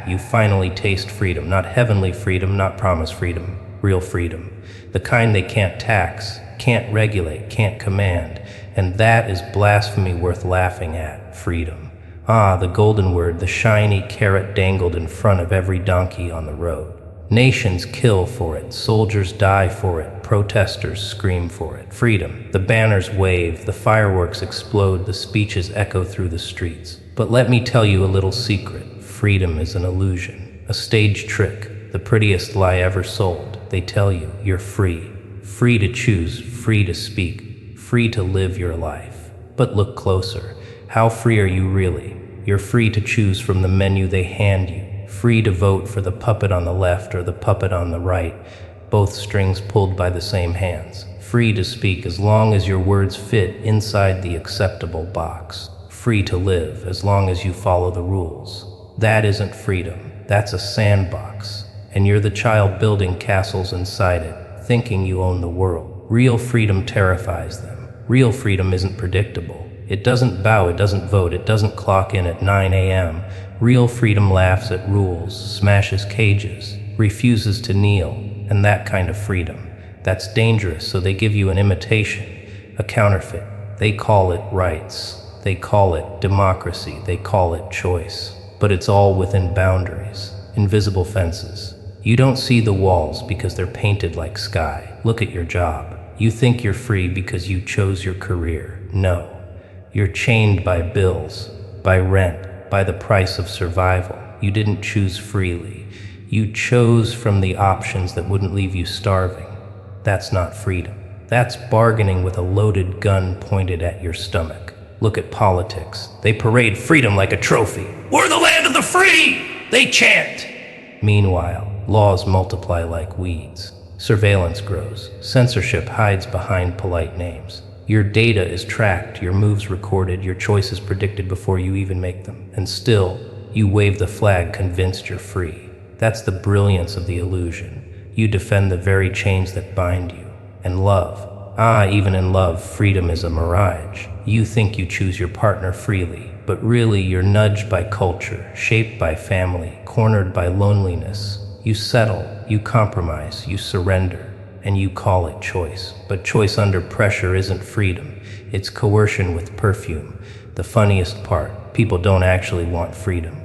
you finally taste freedom. Not heavenly freedom, not promised freedom, real freedom. The kind they can't tax, can't regulate, can't command. And that is blasphemy worth laughing at, freedom. The golden word, the shiny carrot dangled in front of every donkey on the road. Nations kill for it, soldiers die for it, protesters scream for it. Freedom. The banners wave, the fireworks explode, the speeches echo through the streets. But let me tell you a little secret. Freedom is an illusion, a stage trick, the prettiest lie ever sold. They tell you you're free. Free to choose, free to speak, free to live your life. But look closer. How free are you really? You're free to choose from the menu they hand you. Free to vote for the puppet on the left or the puppet on the right, both strings pulled by the same hands. Free to speak as long as your words fit inside the acceptable box. Free to live as long as you follow the rules. That isn't freedom. That's a sandbox. And you're the child building castles inside it, thinking you own the world. Real freedom terrifies them. Real freedom isn't predictable. It doesn't bow, it doesn't vote, it doesn't clock in at 9 a.m. Real freedom laughs at rules, smashes cages, refuses to kneel, and that kind of freedom. That's dangerous, so they give you an imitation, a counterfeit. They call it rights. They call it democracy. They call it choice. But it's all within boundaries, invisible fences. You don't see the walls because they're painted like sky. Look at your job. You think you're free because you chose your career. No. You're chained by bills, by rent, by the price of survival. You didn't choose freely. You chose from the options that wouldn't leave you starving. That's not freedom. That's bargaining with a loaded gun pointed at your stomach. Look at politics. They parade freedom like a trophy. We're the land of the free! They chant. Meanwhile, laws multiply like weeds. Surveillance grows. Censorship hides behind polite names. Your data is tracked, your moves recorded, your choices predicted before you even make them. And still, you wave the flag convinced you're free. That's the brilliance of the illusion. You defend the very chains that bind you. And love. Even in love, freedom is a mirage. You think you choose your partner freely, but really you're nudged by culture, shaped by family, cornered by loneliness. You settle, you compromise, you surrender. And you call it choice. But choice under pressure isn't freedom. It's coercion with perfume. The funniest part, people don't actually want freedom.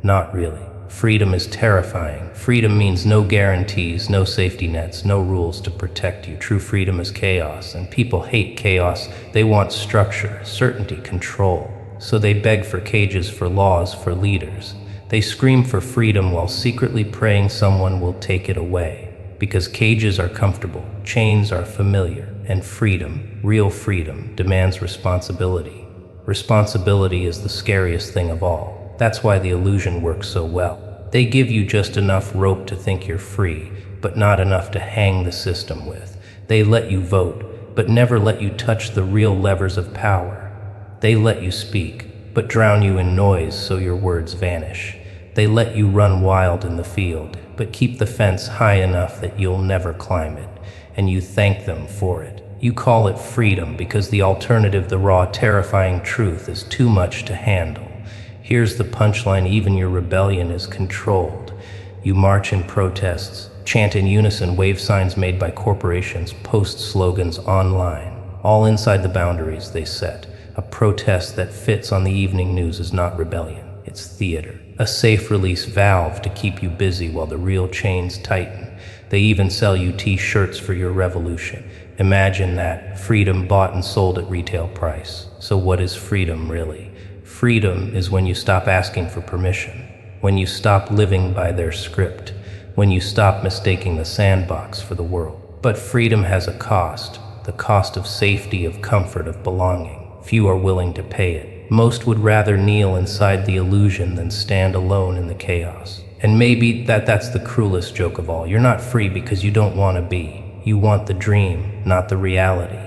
Not really. Freedom is terrifying. Freedom means no guarantees, no safety nets, no rules to protect you. True freedom is chaos, and people hate chaos. They want structure, certainty, control. So they beg for cages, for laws, for leaders. They scream for freedom while secretly praying someone will take it away. Because cages are comfortable, chains are familiar, and freedom, real freedom, demands responsibility. Responsibility is the scariest thing of all. That's why the illusion works so well. They give you just enough rope to think you're free, but not enough to hang the system with. They let you vote, but never let you touch the real levers of power. They let you speak, but drown you in noise so your words vanish. They let you run wild in the field, but keep the fence high enough that you'll never climb it, and you thank them for it. You call it freedom because the alternative, the raw, terrifying truth, is too much to handle. Here's the punchline: even your rebellion is controlled. You march in protests, chant in unison, wave signs made by corporations, post slogans online, all inside the boundaries they set. A protest that fits on the evening news is not rebellion, it's theater. A safe release valve to keep you busy while the real chains tighten. They even sell you t-shirts for your revolution. Imagine that, freedom bought and sold at retail price. So what is freedom really? Freedom is when you stop asking for permission, when you stop living by their script, when you stop mistaking the sandbox for the world. But freedom has a cost, the cost of safety, of comfort, of belonging. Few are willing to pay it. Most would rather kneel inside the illusion than stand alone in the chaos. And maybe that's the cruelest joke of all. You're not free because you don't want to be. You want the dream, not the reality.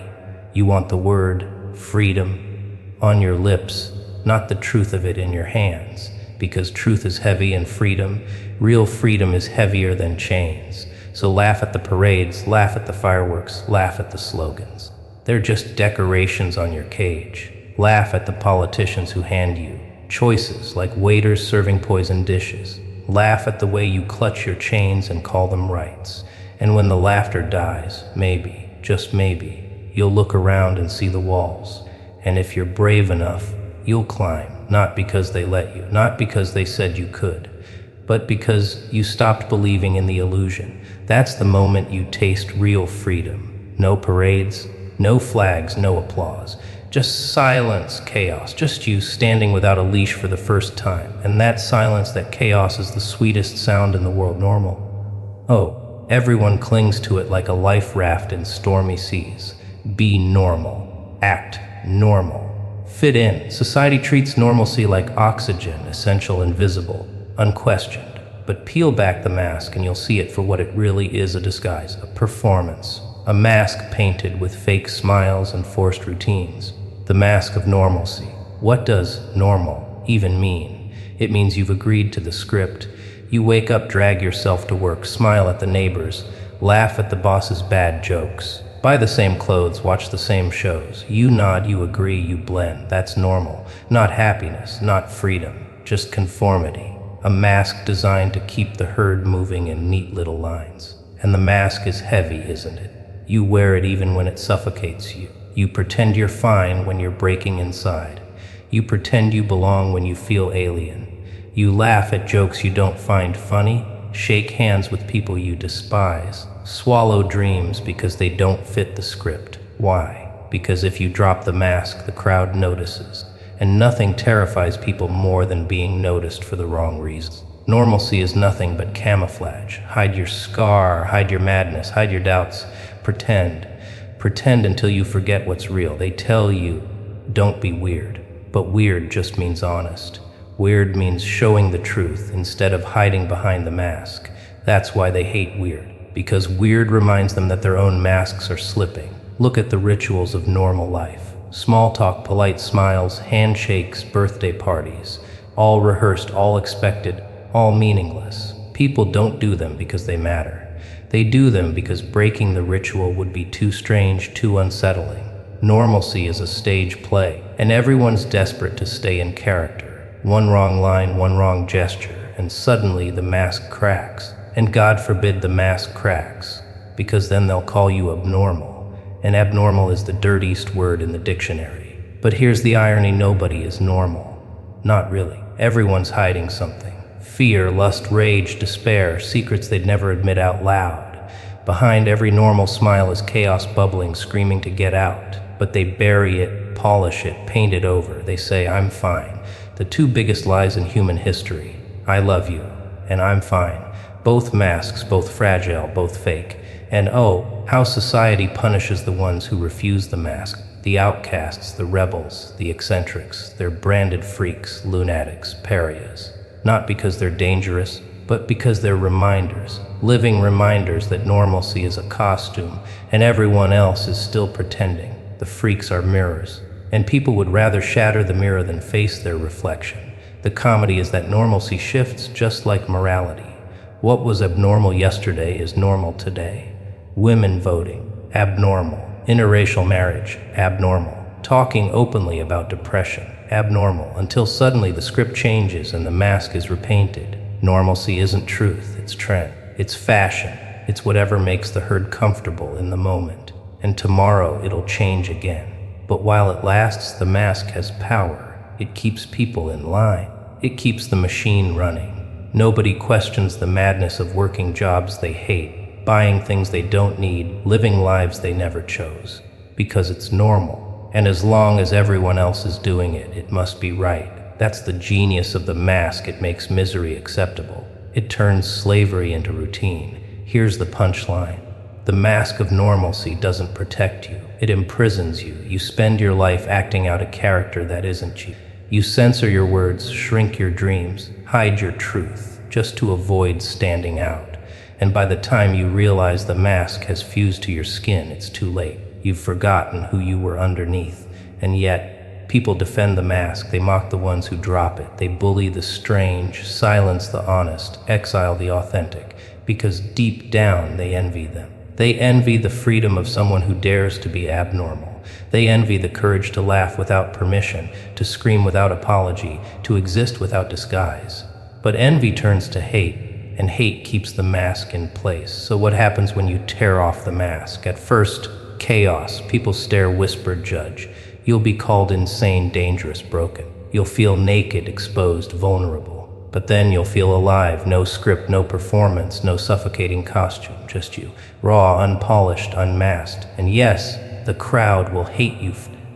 You want the word freedom on your lips, not the truth of it in your hands. Because truth is heavy and real freedom is heavier than chains. So laugh at the parades, laugh at the fireworks, laugh at the slogans. They're just decorations on your cage. Laugh at the politicians who hand you choices like waiters serving poisoned dishes. Laugh at the way you clutch your chains and call them rights. And when the laughter dies, maybe, just maybe, you'll look around and see the walls. And if you're brave enough, you'll climb, not because they let you, not because they said you could, but because you stopped believing in the illusion. That's the moment you taste real freedom. No parades, no flags, no applause. Just silence, chaos, just you standing without a leash for the first time. And that silence, that chaos, is the sweetest sound in the world. Normal. Oh, everyone clings to it like a life raft in stormy seas. Be normal. Act normal. Fit in. Society treats normalcy like oxygen, essential, invisible, unquestioned. But peel back the mask and you'll see it for what it really is: a disguise, a performance, a mask painted with fake smiles and forced routines. The mask of normalcy. What does normal even mean? It means you've agreed to the script. You wake up, drag yourself to work, smile at the neighbors, laugh at the boss's bad jokes, buy the same clothes, watch the same shows. You nod, you agree, you blend. That's normal. Not happiness, not freedom, just conformity. A mask designed to keep the herd moving in neat little lines. And the mask is heavy, isn't it? You wear it even when it suffocates you. You pretend you're fine when you're breaking inside. You pretend you belong when you feel alien. You laugh at jokes you don't find funny, shake hands with people you despise, swallow dreams because they don't fit the script. Why? Because if you drop the mask, the crowd notices. And nothing terrifies people more than being noticed for the wrong reasons. Normalcy is nothing but camouflage. Hide your scar, hide your madness, hide your doubts. Pretend. Pretend until you forget what's real. They tell you, don't be weird. But weird just means honest. Weird means showing the truth instead of hiding behind the mask. That's why they hate weird. Because weird reminds them that their own masks are slipping. Look at the rituals of normal life. Small talk, polite smiles, handshakes, birthday parties. All rehearsed, all expected, all meaningless. People don't do them because they matter. They do them because breaking the ritual would be too strange, too unsettling. Normalcy is a stage play, and everyone's desperate to stay in character. One wrong line, one wrong gesture, and suddenly the mask cracks. And God forbid the mask cracks, because then they'll call you abnormal. And abnormal is the dirtiest word in the dictionary. But here's the irony: nobody is normal. Not really. Everyone's hiding something. Fear, lust, rage, despair, secrets they'd never admit out loud. Behind every normal smile is chaos bubbling, screaming to get out. But they bury it, polish it, paint it over. They say, I'm fine. The two biggest lies in human history. I love you, and I'm fine. Both masks, both fragile, both fake. And oh, how society punishes the ones who refuse the mask. The outcasts, the rebels, the eccentrics. They're branded freaks, lunatics, pariahs. Not because they're dangerous, but because they're reminders, living reminders that normalcy is a costume and everyone else is still pretending. The freaks are mirrors. and people would rather shatter the mirror than face their reflection. The comedy is that normalcy shifts just like morality. What was abnormal yesterday is normal today. Women voting, abnormal. Interracial marriage, abnormal. Talking openly about depression, abnormal, until suddenly the script changes and the mask is repainted. Normalcy isn't truth, it's trend. It's fashion. It's whatever makes the herd comfortable in the moment. And tomorrow it'll change again. But while it lasts, the mask has power. It keeps people in line. It keeps the machine running. Nobody questions the madness of working jobs they hate, buying things they don't need, living lives they never chose. Because it's normal. And as long as everyone else is doing it, it must be right. That's the genius of the mask. It makes misery acceptable. It turns slavery into routine. Here's the punchline. The mask of normalcy doesn't protect you. It imprisons you. You spend your life acting out a character that isn't you. You censor your words, shrink your dreams, hide your truth, just to avoid standing out. And by the time you realize the mask has fused to your skin, it's too late. You've forgotten who you were underneath. And yet, people defend the mask. They mock the ones who drop it. They bully the strange, silence the honest, exile the authentic, because deep down they envy them. They envy the freedom of someone who dares to be abnormal. They envy the courage to laugh without permission, to scream without apology, to exist without disguise. But envy turns to hate, and hate keeps the mask in place. So what happens when you tear off the mask? At first, chaos. People stare, whisper, judge. You'll be called insane, dangerous, broken. You'll feel naked, exposed, vulnerable. But then you'll feel alive. No script, no performance, no suffocating costume, just you. Raw, unpolished, unmasked. And yes, the crowd will hate you,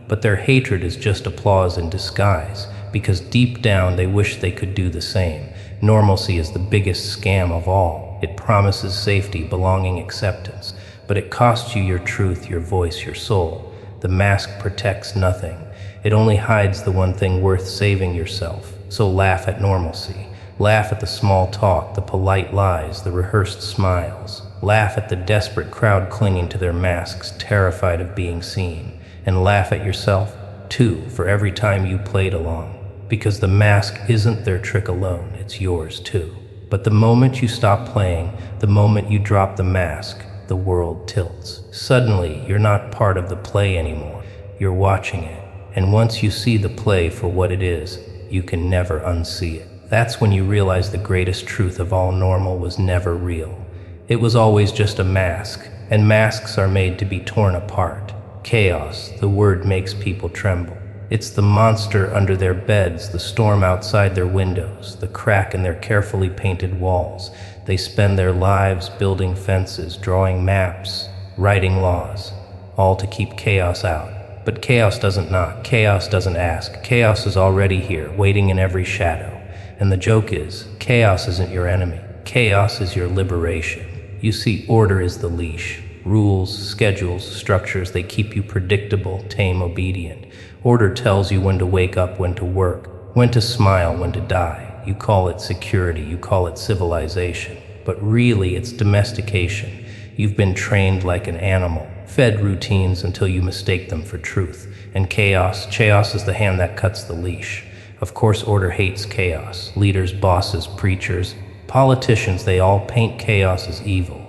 but their hatred is just applause in disguise, because deep down they wish they could do the same. Normalcy is the biggest scam of all. It promises safety, belonging, acceptance, but it costs you your truth, your voice, your soul. The mask protects nothing. It only hides the one thing worth saving, yourself. So laugh at normalcy. Laugh at the small talk, the polite lies, the rehearsed smiles. Laugh at the desperate crowd clinging to their masks, terrified of being seen. And laugh at yourself, too, for every time you played along. Because the mask isn't their trick alone, it's yours too. But the moment you stop playing, the moment you drop the mask, the world tilts. Suddenly, you're not part of the play anymore. You're watching it. And once you see the play for what it is, you can never unsee it. That's when you realize the greatest truth of all: normal was never real. It was always just a mask, and masks are made to be torn apart. Chaos, the word makes people tremble. It's the monster under their beds, the storm outside their windows, the crack in their carefully painted walls. They spend their lives building fences, drawing maps, writing laws, all to keep chaos out. But chaos doesn't knock, chaos doesn't ask. Chaos is already here, waiting in every shadow. And the joke is, chaos isn't your enemy. Chaos is your liberation. You see, order is the leash. Rules, schedules, structures, they keep you predictable, tame, obedient. Order tells you when to wake up, when to work, when to smile, when to die. You call it security, you call it civilization. But really, it's domestication. You've been trained like an animal, fed routines until you mistake them for truth. And chaos is the hand that cuts the leash. Of course, order hates chaos. Leaders, bosses, preachers, politicians, they all paint chaos as evil.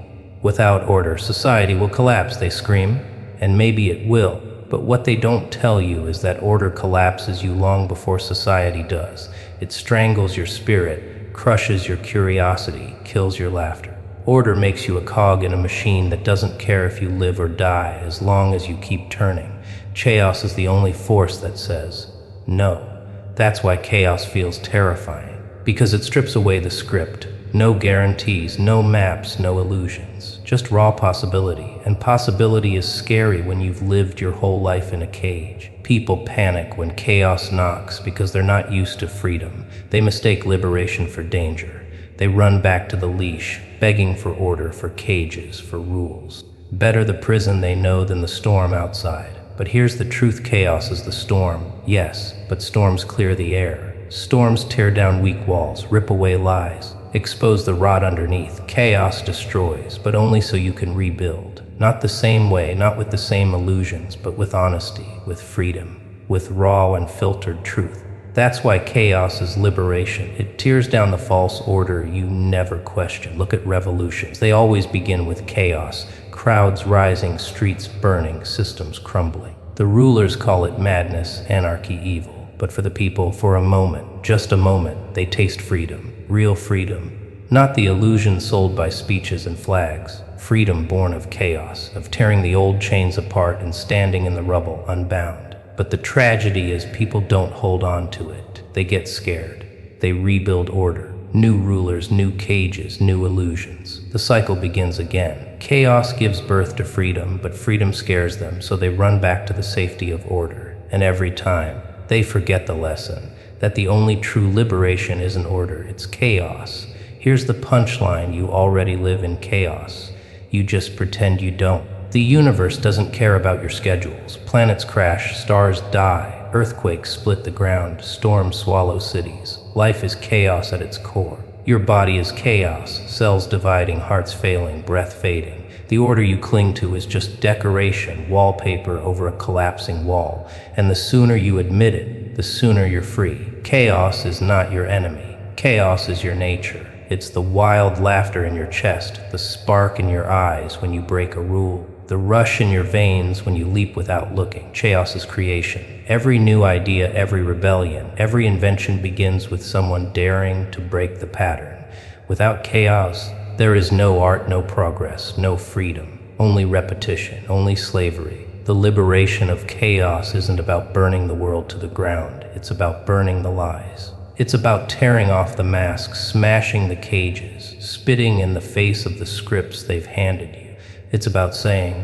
Without order, society will collapse, they scream. And maybe it will. But what they don't tell you is that order collapses you long before society does. It strangles your spirit, crushes your curiosity, kills your laughter. Order makes you a cog in a machine that doesn't care if you live or die as long as you keep turning. Chaos is the only force that says no. That's why chaos feels terrifying, because it strips away the script. No guarantees, no maps, no illusions, just raw possibility. And possibility is scary when you've lived your whole life in a cage. People panic when chaos knocks because they're not used to freedom. They mistake liberation for danger. They run back to the leash, begging for order, for cages, for rules. Better the prison they know than the storm outside. But here's the truth: chaos is the storm, yes, but storms clear the air. Storms tear down weak walls, rip away lies, expose the rot underneath. Chaos destroys, but only so you can rebuild. Not the same way, not with the same illusions, but with honesty, with freedom. with raw and filtered truth. That's why chaos is liberation. It tears down the false order you never question. Look at revolutions. They always begin with chaos. Crowds rising, streets burning, systems crumbling. The rulers call it madness, anarchy, evil. But for the people, for a moment, just a moment, they taste freedom. Real freedom. Not the illusion sold by speeches and flags. Freedom born of chaos, of tearing the old chains apart and standing in the rubble unbound. But the tragedy is people don't hold on to it. They get scared. They rebuild order. New rulers, new cages, new illusions. The cycle begins again. Chaos gives birth to freedom, but freedom scares them, so they run back to the safety of order. And every time, they forget the lesson, that the only true liberation isn't order, it's chaos. Here's the punchline: you already live in chaos. You just pretend you don't. The universe doesn't care about your schedules. Planets crash, stars die, earthquakes split the ground, storms swallow cities. Life is chaos at its core. Your body is chaos, cells dividing, hearts failing, breath fading. The order you cling to is just decoration, wallpaper over a collapsing wall. And the sooner you admit it, the sooner you're free. Chaos is not your enemy. Chaos is your nature. It's the wild laughter in your chest, the spark in your eyes when you break a rule, the rush in your veins when you leap without looking. Chaos is creation. Every new idea, every rebellion, every invention begins with someone daring to break the pattern. Without chaos, there is no art, no progress, no freedom, only repetition, only slavery. The liberation of chaos isn't about burning the world to the ground. It's about burning the lies. It's about tearing off the masks, smashing the cages, spitting in the face of the scripts they've handed you. It's about saying,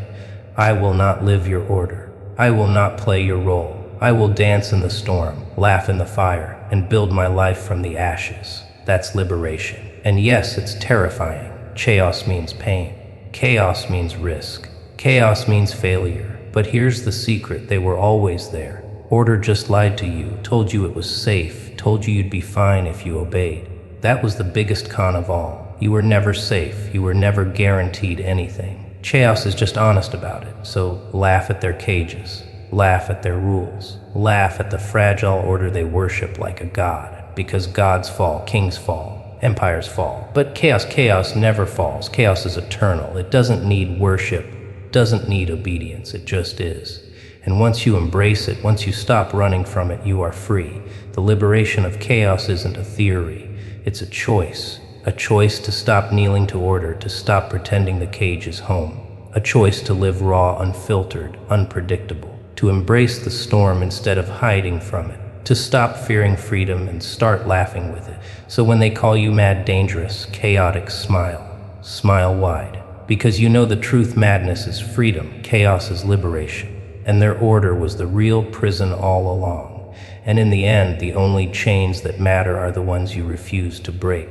I will not live your order. I will not play your role. I will dance in the storm, laugh in the fire, and build my life from the ashes. That's liberation. And yes, it's terrifying. Chaos means pain. Chaos means risk. Chaos means failure. But here's the secret: they were always there. Order just lied to you, told you it was safe, told you you'd be fine if you obeyed. That was the biggest con of all. You were never safe. You were never guaranteed anything. Chaos is just honest about it. So laugh at their cages. Laugh at their rules. Laugh at the fragile order they worship like a god. Because gods fall, kings fall. Empires fall. But chaos never falls. Chaos is eternal. It doesn't need worship, doesn't need obedience. It just is. And once you embrace it, once you stop running from it, you are free. The liberation of chaos isn't a theory. It's a choice. A choice to stop kneeling to order, to stop pretending the cage is home. A choice to live raw, unfiltered, unpredictable. To embrace the storm instead of hiding from it. To stop fearing freedom and start laughing with it. So when they call you mad, dangerous, chaotic, smile. Smile wide. Because you know the truth: madness is freedom, chaos is liberation. And their order was the real prison all along. And in the end, the only chains that matter are the ones you refuse to break.